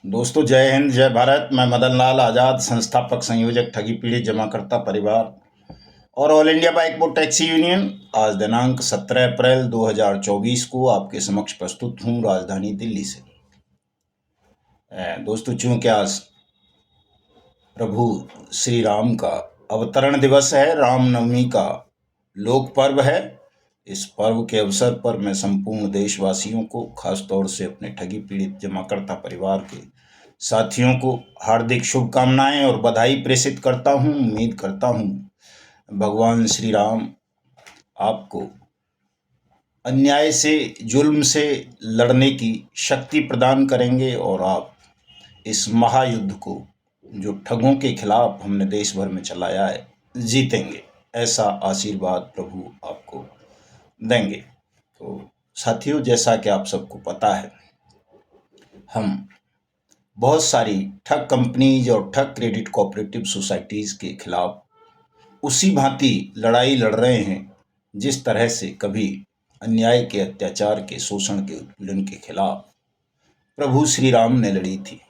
दोस्तों, जय हिंद, जय भारत। मैं मदन लाल आज़ाद, संस्थापक संयोजक ठगी पीड़ित जमाकर्ता परिवार और all India bike board taxi union. आज दिनांक 17 अप्रैल 2024 को आपके समक्ष प्रस्तुत हूँ राजधानी दिल्ली से। दोस्तों, चूंकि आज प्रभु श्री राम का अवतरण दिवस है, रामनवमी का लोक पर्व है। इस पर्व के अवसर पर मैं संपूर्ण देशवासियों को, खासतौर से अपने ठगी पीड़ित जमाकर्ता परिवार के साथियों को हार्दिक शुभकामनाएं और बधाई प्रेषित करता हूं। उम्मीद करता हूं भगवान श्री राम आपको अन्याय से, जुल्म से लड़ने की शक्ति प्रदान करेंगे और आप इस महायुद्ध को, जो ठगों के खिलाफ हमने देश भर में चलाया है, जीतेंगे। ऐसा आशीर्वाद प्रभु आपको देंगे। तो साथियों, जैसा कि आप सबको पता है, हम बहुत सारी ठग कंपनीज और ठग क्रेडिट कोऑपरेटिव सोसाइटीज़ के खिलाफ उसी भांति लड़ाई लड़ रहे हैं जिस तरह से कभी अन्याय के, अत्याचार के, शोषण के, उत्पीड़न के खिलाफ प्रभु श्री राम ने लड़ी थी।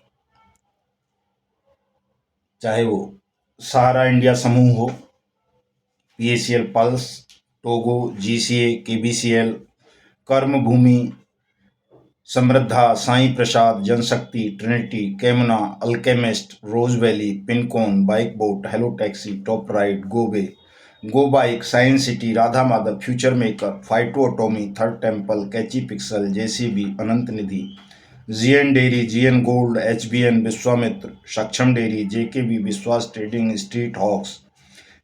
चाहे वो सहारा इंडिया समूह हो, PACL Pulse, Togo, GCA, KBCL, Karmabhoomi, Samriddha, Sai Prasad, Janshakti, Trinity, Kamna, Alchemist, Rose Valley, Pincon, Bike Bot, Hello Taxi, Top Ride, गोबे, Go Bike, Science City, Radha Madhav, Future Maker, Phyto Atomy, Third Temple, Catchy Pixel, JCB, Anant Nidhi, GN Dairy, GN Gold, HBN, Vishwamitra, Saksham Dairy, JKB, Vishwas Trading, Street Hawks,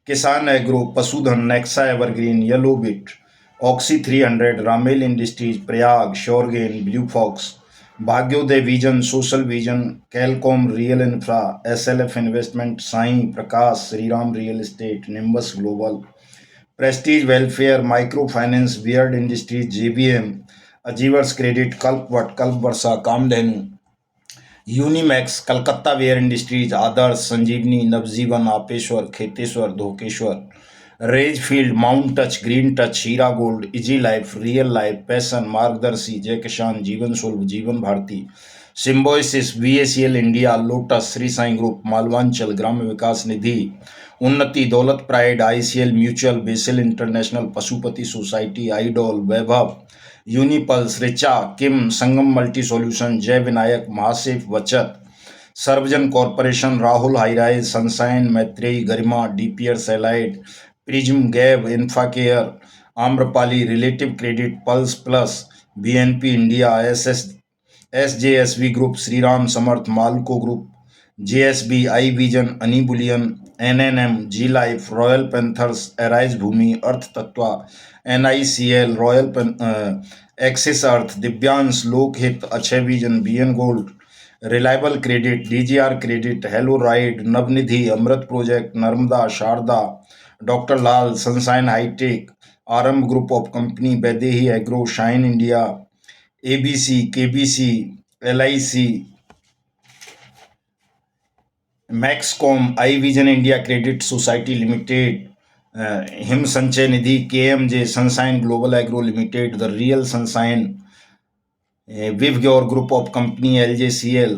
Kisan Agro, Pashudhan, Nexa Evergreen, Yellow Bit, Oxy 300, Ramel Industries, Prayag, श्योरगेन, blue Fox, Bhagyoday Vision, Social Vision, Calcom, Real Infra, SLF Investment, Sai Prakash, Shriram Real Estate, Nimbus Global, Prestige Welfare, Micro Finance, Beard Industries, JBM, अजीवर्स Credit, Kalpvat, Kalp Varsha, Kamdhenu, Unimax, Calcutta Ware Industries, Adarsh, Sanjeevani, Navjeevan, Apeshwar, Kheteshwar, Dhokeshwar, रेज Field, Mount Touch, Green Touch, Heera Gold, Easy Life, Real Life, पैसन, Margdarshi, Jai Kisan, Jeevan Sulabh, Jeevan Bharti, Symbiosis, VACL India, Lotus, Shri Sai Group, Malwanchal, ग्राम्य विकास Nidhi, Unnati, Daulat Pride, ICL Mutual, Basil International, Pashupati Society, Idol, Vaibhav, Unipulse, Richa, Kim, Sangam Multi Solution, Jai Vinayak, Mahasafe Bachat, Sarvajan Corporation, Rahul Highrise, Sunshine, Maitreyi, Garima, DPR सैलाइड, Prism, गैब, Infacare, Amrapali, Relative Credit, Pulse Plus, BNP India, SJSV Group, Shriram Samarth, Malco Group, JSB, I Vision, अनी Bullion, NNM, G Life, Royal Panthers, Arise Bhumi, Arth Tatva, NICL, Axis Arth, Divyansh, Lokhit, Akshay Vision, BN gold, Reliable Credit, DGR Credit, Hello Ride, Navnidhi, Amrit Project, Narmada, Sharda, doctor Lal, Sunshine Hitech, Arambh Group of Company, Vaidehi Agro, Shine India, ABC, KBC, LIC, Maxcom, I Vision India Credit Society Limited, Him Sanchay Nidhi, KMJ, Sunshine Global Agro Limited, the Real Sunshine, विवग्योर Group of Company, LJCL,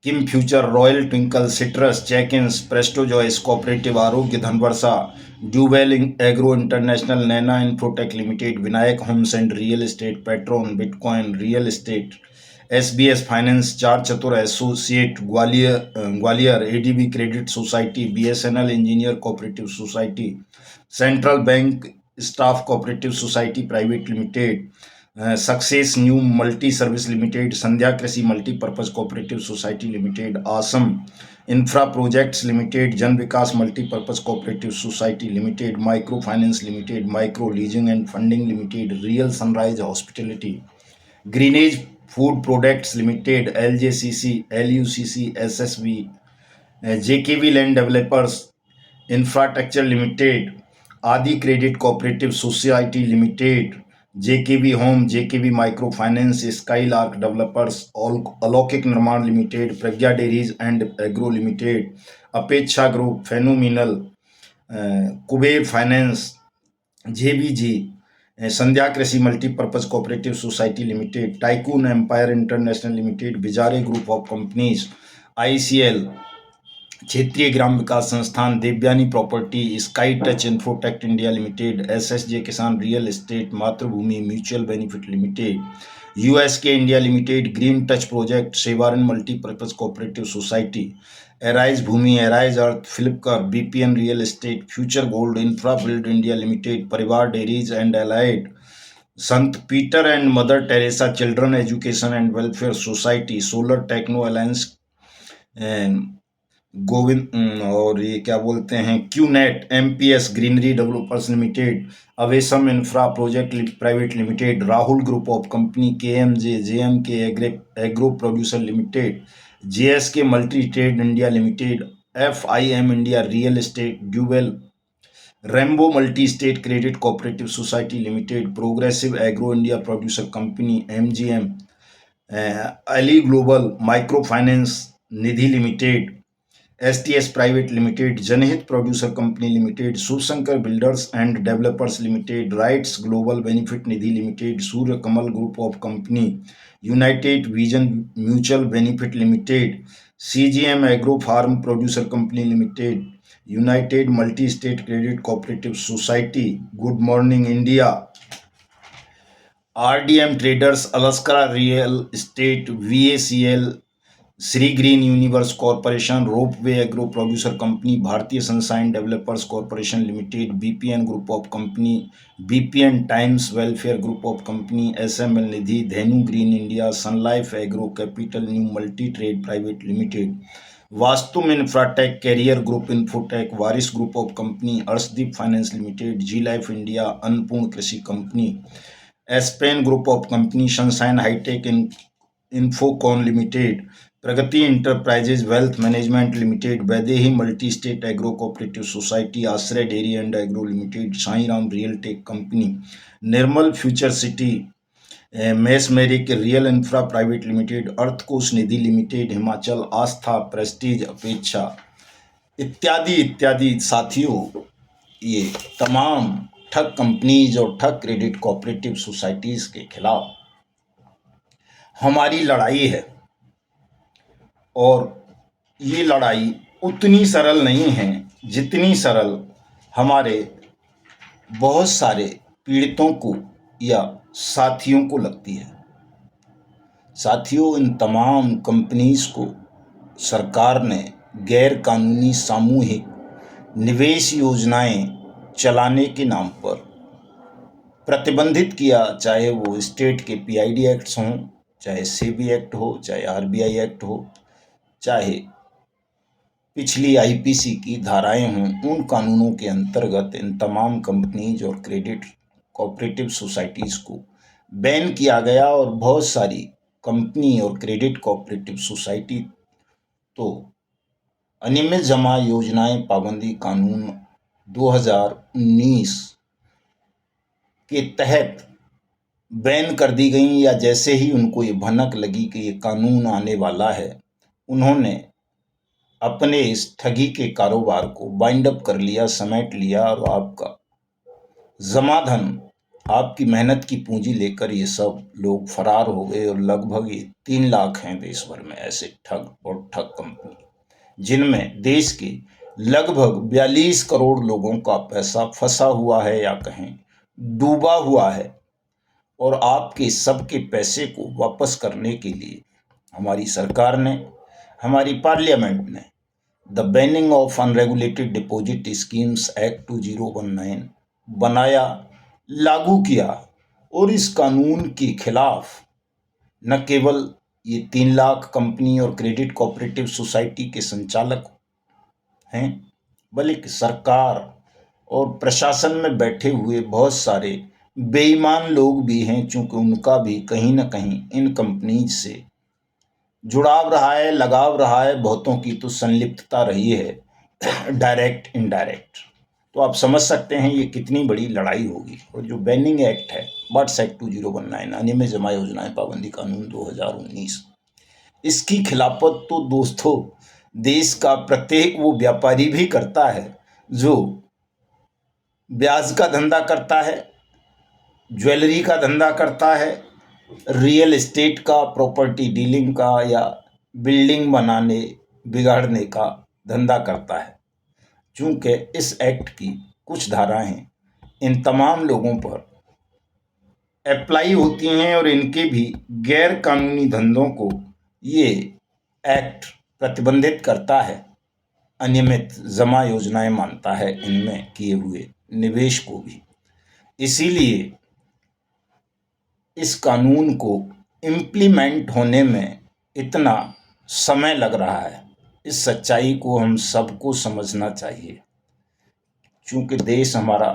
Kim Future, Royal Twinkle, Citrus, Checkins, Presto Joyce Cooperative, Arogya, Dhanvarsha, ड्यूवेल Agro International, Naina Infotech Limited, Vinayak Homes and real estate, Petron, bitcoin, real estate, SBS finance, Char Chatur associate, Gwalior, ADB credit society, BSNL engineer cooperative society, central bank staff cooperative society private limited, success new multi service limited, Sandhya Krishi multipurpose cooperative society limited, Assam infra projects limited, Jan Vikas multipurpose cooperative society limited, micro finance limited, micro leasing and funding limited, real sunrise hospitality, Greenage food products limited, LJCC, LUCC, SSB, JKV land developers infrastructure limited, आदि credit cooperative society limited, JKV home, JKV micro finance, sky lark developers, Alaukik Nirman limited, Pragya dairies and agro limited, Apeksha group, phenomenal, Kuber finance, JBG, Sandhya Krishi multipurpose cooperative society limited, tycoon empire international limited, bizarre group of companies, ICL, Kshetriya Gram Vikas Sansthan, Devyani property, sky touch infotech India limited, SSJ Kisan real estate, Matribhumi mutual benefit limited, USK India limited, green touch project, Sevaran multipurpose cooperative society, arise Bhoomi, arise earth, Flipkart, BPN real estate, future gold, infra build India limited, Parivar dairies and allied, संत Peter and mother Teresa children education and welfare society, solar techno alliance, Govind और ये क्या बोलते हैं, QNet, MPS greenery developers limited, awesome infra project private limited, Rahul group of company, KMJ, JMK agro producer limited, JSK multi trade India limited, FIM India real estate, ड्यूवेल, Rambo multi state credit cooperative society limited, progressive agro India producer company, MGM, Ali global micro finance Nidhi limited, STS private limited, Janhit producer company limited, Shivshankar builders and developers limited, rights global benefit Nidhi limited, Surya Kamal group of company, united vision mutual benefit limited, CGM agro farm producer company limited, united multi state credit cooperative society, good morning India, RDM traders, Alaska real estate, VACL, Shri green universe corporation, ropeway agro producer company, Bharatiya sunshine developers corporation limited, BPN group of company, BPN times welfare group of company, SML Nidhi, Dhenu green India, sun life agro capital new multi trade private limited, Vastum infratech, career group infotech, Waris group of company, Arshdeep finance limited, G life India, Annapurna Krishi company, Aspen group of company, sunshine hitech infocon limited, Pragati enterprises wealth management limited, Vaidehi multi state agro cooperative society, Aashray dairy and agro limited, Sairam real tech company, Nirmal future city, mesmeric real infra private limited, Arthkosh Nidhi limited, Himachal Aastha prestige Apeksha, इत्यादि इत्यादि। साथियों, ये तमाम ठग companies और ठग credit cooperative societies के खिलाफ हमारी लड़ाई है, और ये लड़ाई उतनी सरल नहीं है जितनी सरल हमारे बहुत सारे पीड़ितों को या साथियों को लगती है। साथियों, इन तमाम कंपनीज को सरकार ने गैर कानूनी सामूहिक निवेश योजनाएं चलाने के नाम पर प्रतिबंधित किया, चाहे वो स्टेट के पीआईडी एक्ट्स हों, चाहे सेबी एक्ट हो, चाहे आरबीआई एक्ट हो, चाहे पिछली आईपीसी की धाराएं हों, उन कानूनों के अंतर्गत इन तमाम कंपनीज और क्रेडिट कोऑपरेटिव सोसाइटीज़ को बैन किया गया। और बहुत सारी कंपनी और क्रेडिट कोऑपरेटिव सोसाइटी तो अनियमित जमा योजनाएं पाबंदी कानून 2019 के तहत बैन कर दी गई, या जैसे ही उनको ये भनक लगी कि ये कानून आने वाला है, उन्होंने अपने इस ठगी के कारोबार को बाइंड अप कर लिया, समेट लिया, और आपका जमाधन, आपकी मेहनत की पूंजी लेकर ये सब लोग फरार हो गए। और लगभग ये 3 लाख हैं देश भर में ऐसे ठग और ठग कंपनी, जिनमें देश के लगभग 42 करोड़ लोगों का पैसा फंसा हुआ है या कहें डूबा हुआ है। और आपके सबके पैसे को वापस करने के लिए हमारी सरकार ने, हमारी पार्लियामेंट ने the banning of unregulated deposit schemes act 2019 बनाया, लागू किया। और इस कानून के खिलाफ न केवल ये 3 लाख कंपनी और क्रेडिट कोऑपरेटिव सोसाइटी के संचालक हैं, बल्कि सरकार और प्रशासन में बैठे हुए बहुत सारे बेईमान लोग भी हैं, चूंकि उनका भी कहीं ना कहीं इन कंपनीज से जुड़ाव रहा है, लगाव रहा है, बहुतों की तो संलिप्तता रही है डायरेक्ट इनडायरेक्ट। तो आप समझ सकते हैं ये कितनी बड़ी लड़ाई होगी। और जो बैनिंग एक्ट है, बट्स एक्ट 2019, अनियमित जमा योजनाएं पाबंदी कानून 2019, इसकी खिलाफत तो दोस्तों देश का प्रत्येक वो व्यापारी भी करता है जो ब्याज का धंधा करता है, ज्वेलरी का धंधा करता है, रियल एस्टेट का, प्रॉपर्टी डीलिंग का, या बिल्डिंग बनाने बिगाड़ने का धंधा करता है। चूंकि इस एक्ट की कुछ धाराएं इन तमाम लोगों पर अप्लाई होती हैं और इनके भी गैर कानूनी धंधों को ये एक्ट प्रतिबंधित करता है, अनियमित जमा योजनाएं मानता है इनमें किए हुए निवेश को भी। इसीलिए इस कानून को इम्प्लीमेंट होने में इतना समय लग रहा है। इस सच्चाई को हम सबको समझना चाहिए। चूंकि देश हमारा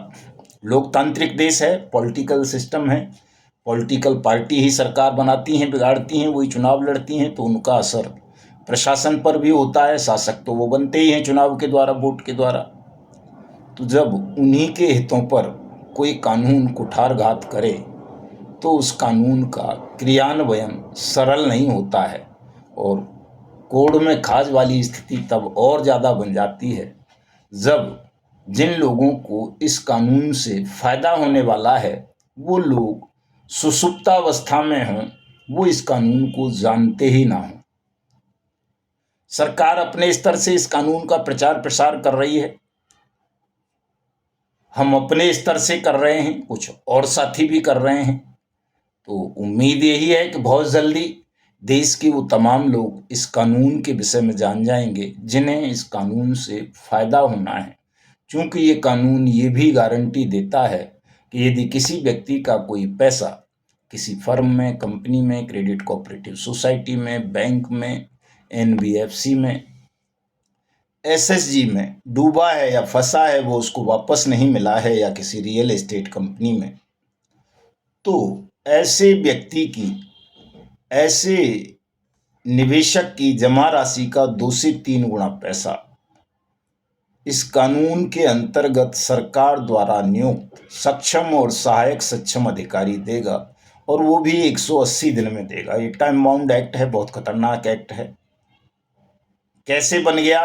लोकतांत्रिक देश है, पॉलिटिकल सिस्टम है, पॉलिटिकल पार्टी ही सरकार बनाती हैं, बिगाड़ती हैं, वही चुनाव लड़ती हैं, तो उनका असर प्रशासन पर भी होता है। शासक तो वो बनते ही हैं चुनाव के द्वारा, वोट के द्वारा। तो जब उन्हीं के हितों पर कोई कानून कुठारघात करे तो उस कानून का क्रियान्वयन सरल नहीं होता है और कोर्ट में खाज वाली स्थिति तब और ज़्यादा बन जाती है जब जिन लोगों को इस कानून से फायदा होने वाला है वो लोग सुसुप्तावस्था में हों, वो इस कानून को जानते ही ना हों। सरकार अपने स्तर से इस कानून का प्रचार प्रसार कर रही है, हम अपने स्तर से कर रहे हैं, कुछ और साथी भी कर रहे हैं। तो उम्मीद यही है कि बहुत जल्दी देश के वो तमाम लोग इस कानून के विषय में जान जाएंगे जिन्हें इस कानून से फायदा होना है। क्योंकि ये कानून ये भी गारंटी देता है कि यदि किसी व्यक्ति का कोई पैसा किसी फर्म में, कंपनी में, क्रेडिट कोऑपरेटिव सोसाइटी में, बैंक में, एनबीएफसी में, एसएसजी में डूबा है या फंसा है, वो उसको वापस नहीं मिला है, या किसी रियल एस्टेट कंपनी में, तो ऐसे व्यक्ति की, ऐसे निवेशक की जमा राशि का 2 से 3 गुना पैसा इस कानून के अंतर्गत सरकार द्वारा नियुक्त सक्षम और सहायक सक्षम अधिकारी देगा, और वो भी 180 दिन में देगा। ये टाइम बाउंड एक्ट है, बहुत खतरनाक एक्ट है। कैसे बन गया,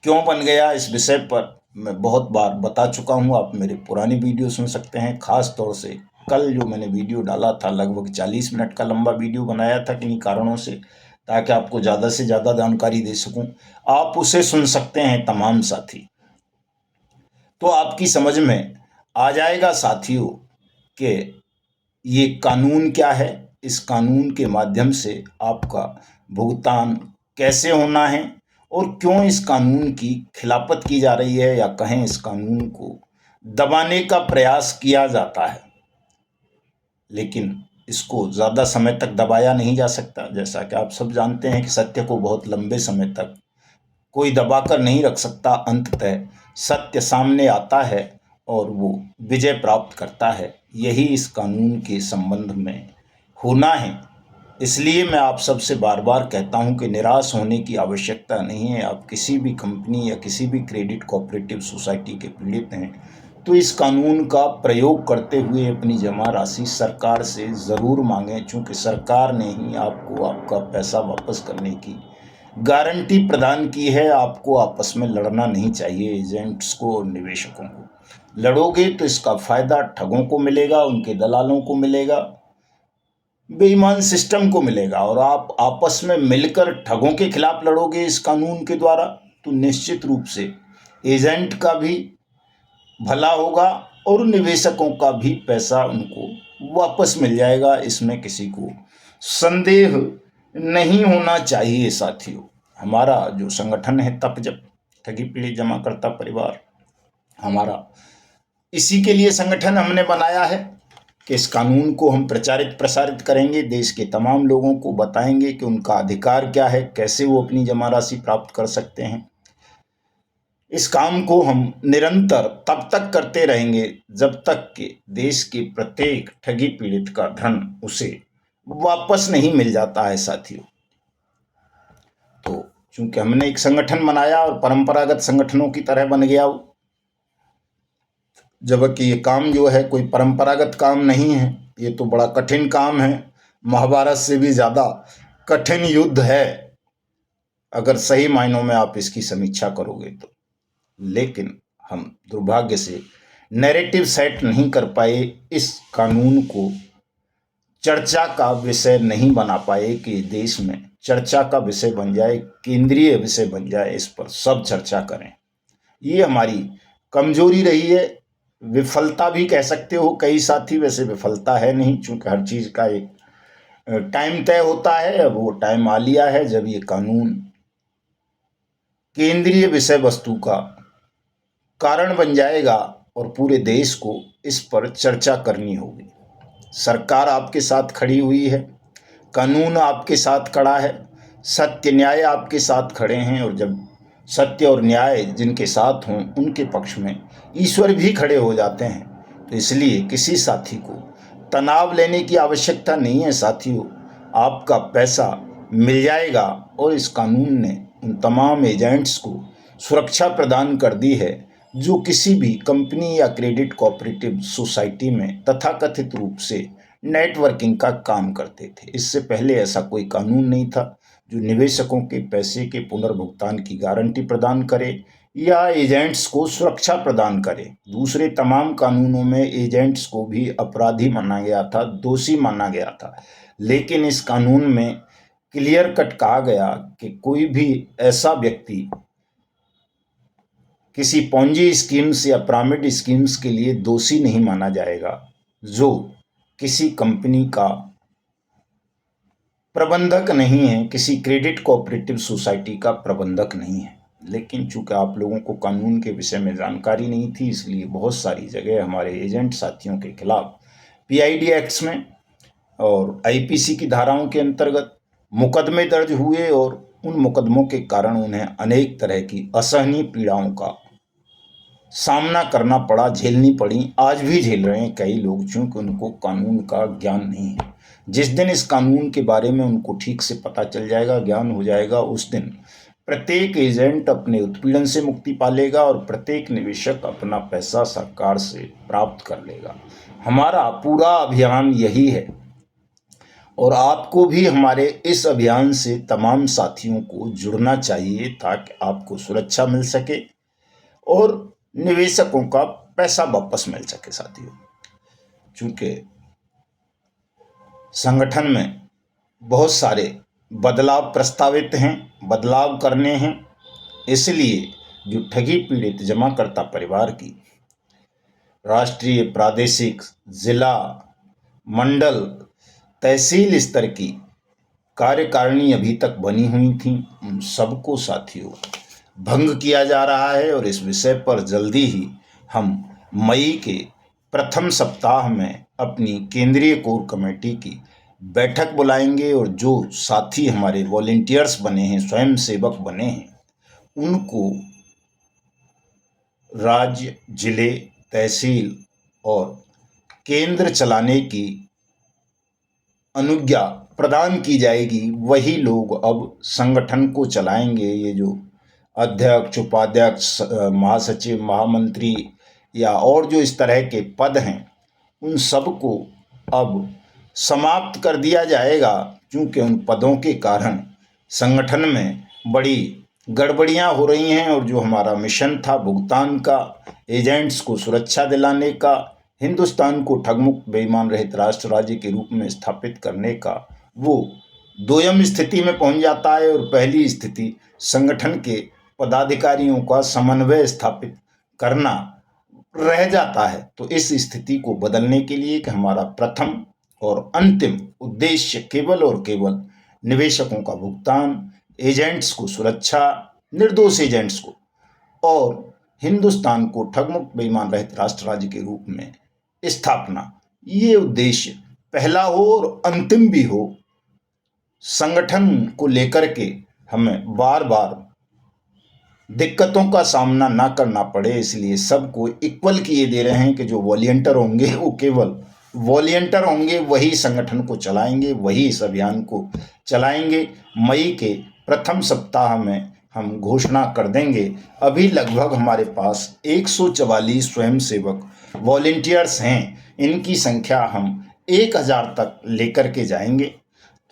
क्यों बन गया, इस विषय पर मैं बहुत बार बता चुका हूँ। आप मेरे पुरानी वीडियो सुन सकते हैं। खास तौर से कल जो मैंने वीडियो डाला था, लगभग 40 मिनट का लंबा वीडियो बनाया था किन्हीं कारणों से, ताकि आपको ज़्यादा से ज़्यादा जानकारी दे सकूं। आप उसे सुन सकते हैं तमाम साथी, तो आपकी समझ में आ जाएगा साथियों कि ये कानून क्या है, इस कानून के माध्यम से आपका भुगतान कैसे होना है और क्यों इस कानून की खिलाफत की जा रही है, या कहें इस कानून को दबाने का प्रयास किया जाता है। लेकिन इसको ज़्यादा समय तक दबाया नहीं जा सकता। जैसा कि आप सब जानते हैं कि सत्य को बहुत लंबे समय तक कोई दबाकर नहीं रख सकता। अंततः सत्य सामने आता है और वो विजय प्राप्त करता है। यही इस कानून के संबंध में होना है। इसलिए मैं आप सबसे बार बार कहता हूं कि निराश होने की आवश्यकता नहीं है। आप किसी भी कंपनी या किसी भी क्रेडिट कोऑपरेटिव सोसाइटी के पीड़ित हैं तो इस कानून का प्रयोग करते हुए अपनी जमा राशि सरकार से ज़रूर मांगें, चूँकि सरकार ने ही आपको आपका पैसा वापस करने की गारंटी प्रदान की है। आपको आपस में लड़ना नहीं चाहिए, एजेंट्स को और निवेशकों को। लड़ोगे तो इसका फ़ायदा ठगों को मिलेगा, उनके दलालों को मिलेगा, बेईमान सिस्टम को मिलेगा। और आप आपस में मिलकर ठगों के खिलाफ लड़ोगे इस कानून के द्वारा, तो निश्चित रूप से एजेंट का भी भला होगा और निवेशकों का भी पैसा उनको वापस मिल जाएगा। इसमें किसी को संदेह नहीं होना चाहिए साथियों। हमारा जो संगठन है तपजप, ठगी पीड़ित जमाकर्ता परिवार, हमारा इसी के लिए संगठन हमने बनाया है कि इस कानून को हम प्रचारित प्रसारित करेंगे, देश के तमाम लोगों को बताएंगे कि उनका अधिकार क्या है, कैसे वो अपनी जमा राशि प्राप्त कर सकते हैं। इस काम को हम निरंतर तब तक करते रहेंगे जब तक कि देश के प्रत्येक ठगी पीड़ित का धन उसे वापस नहीं मिल जाता है साथियों। तो चूंकि हमने एक संगठन बनाया और परंपरागत संगठनों की तरह बन गया, जबकि ये काम जो है कोई परंपरागत काम नहीं है, ये तो बड़ा कठिन काम है। महाभारत से भी ज़्यादा कठिन युद्ध है अगर सही मायनों में आप इसकी समीक्षा करोगे तो। लेकिन हम दुर्भाग्य से नैरेटिव सेट नहीं कर पाए, इस कानून को चर्चा का विषय नहीं बना पाए कि देश में चर्चा का विषय बन जाए, केंद्रीय विषय बन जाए, इस पर सब चर्चा करें। ये हमारी कमजोरी रही है, विफलता भी कह सकते हो कई साथी। वैसे विफलता है नहीं, चूंकि हर चीज का एक टाइम तय होता है। अब वो टाइम आ लिया है जब ये कानून केंद्रीय विषय वस्तु का कारण बन जाएगा और पूरे देश को इस पर चर्चा करनी होगी। सरकार आपके साथ खड़ी हुई है, कानून आपके साथ खड़ा है, सत्य न्याय आपके साथ खड़े हैं, और जब सत्य और न्याय जिनके साथ हों उनके पक्ष में ईश्वर भी खड़े हो जाते हैं। तो इसलिए किसी साथी को तनाव लेने की आवश्यकता नहीं है। साथियों, आपका पैसा मिल जाएगा, और इस कानून ने उन तमाम एजेंट्स को सुरक्षा प्रदान कर दी है जो किसी भी कंपनी या क्रेडिट कोऑपरेटिव सोसाइटी में तथाकथित रूप से नेटवर्किंग का काम करते थे। इससे पहले ऐसा कोई कानून नहीं था जो निवेशकों के पैसे के पुनर्भुगतान की गारंटी प्रदान करे या एजेंट्स को सुरक्षा प्रदान करे। दूसरे तमाम कानूनों में एजेंट्स को भी अपराधी माना गया था, दोषी माना गया था, लेकिन इस कानून में क्लियर कट कहा गया कि कोई भी ऐसा व्यक्ति किसी पॉन्जी स्कीम्स या पिरामिड स्कीम्स के लिए दोषी नहीं माना जाएगा जो किसी कंपनी का प्रबंधक नहीं है, किसी क्रेडिट कोऑपरेटिव सोसाइटी का प्रबंधक नहीं है। लेकिन चूंकि आप लोगों को कानून के विषय में जानकारी नहीं थी, इसलिए बहुत सारी जगह हमारे एजेंट साथियों के खिलाफ पीआईडी एक्ट्स में और आईपीसी की धाराओं के अंतर्गत मुकदमे दर्ज हुए, और उन मुकदमों के कारण उन्हें अनेक तरह की असहनीय पीड़ाओं का सामना करना पड़ा, झेलनी पड़ी। आज भी झेल रहे हैं कई लोग, चूंकि उनको कानून का ज्ञान नहीं है। जिस दिन इस कानून के बारे में उनको ठीक से पता चल जाएगा, ज्ञान हो जाएगा, उस दिन प्रत्येक एजेंट अपने उत्पीड़न से मुक्ति पा लेगा और प्रत्येक निवेशक अपना पैसा सरकार से प्राप्त कर लेगा। हमारा पूरा अभियान यही है, और आपको भी हमारे इस अभियान से तमाम साथियों को जुड़ना चाहिए ताकि आपको सुरक्षा मिल सके और निवेशकों का पैसा वापस मिल सके। साथियों, चूंकि संगठन में बहुत सारे बदलाव प्रस्तावित हैं, बदलाव करने हैं, इसलिए जो ठगी पीड़ित जमाकर्ता परिवार की राष्ट्रीय, प्रादेशिक, जिला, मंडल, तहसील स्तर की कार्यकारिणी अभी तक बनी हुई थी, उन सबको साथियों भंग किया जा रहा है। और इस विषय पर जल्दी ही हम मई के प्रथम सप्ताह में अपनी केंद्रीय कोर कमेटी की बैठक बुलाएंगे, और जो साथी हमारे वॉलेंटियर्स बने हैं, स्वयं सेवक बने हैं, उनको राज्य, जिले, तहसील और केंद्र चलाने की अनुज्ञा प्रदान की जाएगी। वही लोग अब संगठन को चलाएंगे। ये जो अध्यक्ष, उपाध्यक्ष, महासचिव, महामंत्री या और जो इस तरह के पद हैं, उन सबको अब समाप्त कर दिया जाएगा, क्योंकि उन पदों के कारण संगठन में बड़ी गड़बड़ियां हो रही हैं। और जो हमारा मिशन था भुगतान का, एजेंट्स को सुरक्षा दिलाने का, हिंदुस्तान को ठगमुक्त बेईमान रहित राष्ट्र राज्य के रूप में स्थापित करने का, वो दोयम स्थिति में पहुंच जाता है, और पहली स्थिति संगठन के पदाधिकारियों का समन्वय स्थापित करना रह जाता है। तो इस स्थिति को बदलने के लिए कि हमारा प्रथम और अंतिम उद्देश्य केवल और केवल निवेशकों का भुगतान, एजेंट्स को सुरक्षा, निर्दोष एजेंट्स को, और हिंदुस्तान को ठगमुक्त बेईमान रहित राष्ट्र राज्य के रूप में स्थापना, ये उद्देश्य पहला हो और अंतिम भी हो। संगठन को लेकर के हमें बार बार दिक्कतों का सामना ना करना पड़े, इसलिए सबको इक्वल किए दे रहे हैं कि जो वॉलंटियर होंगे वो केवल वॉलंटियर होंगे, वही संगठन को चलाएंगे, वही इस अभियान को चलाएंगे। मई के प्रथम सप्ताह में हम घोषणा कर देंगे। अभी लगभग हमारे पास 144 स्वयंसेवक वॉलंटियर्स हैं। इनकी संख्या हम 1000 तक लेकर के जाएंगे,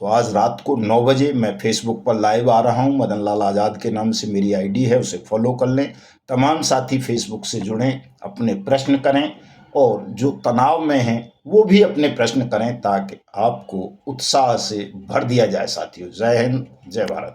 तो आज रात को 9 बजे मैं फेसबुक पर लाइव आ रहा हूं। मदन लाल आज़ाद के नाम से मेरी आईडी है, उसे फॉलो कर लें। तमाम साथी फेसबुक से जुड़ें, अपने प्रश्न करें और जो तनाव में हैं वो भी अपने प्रश्न करें ताकि आपको उत्साह से भर दिया जाए। साथियों, जय हिंद, जय भारत।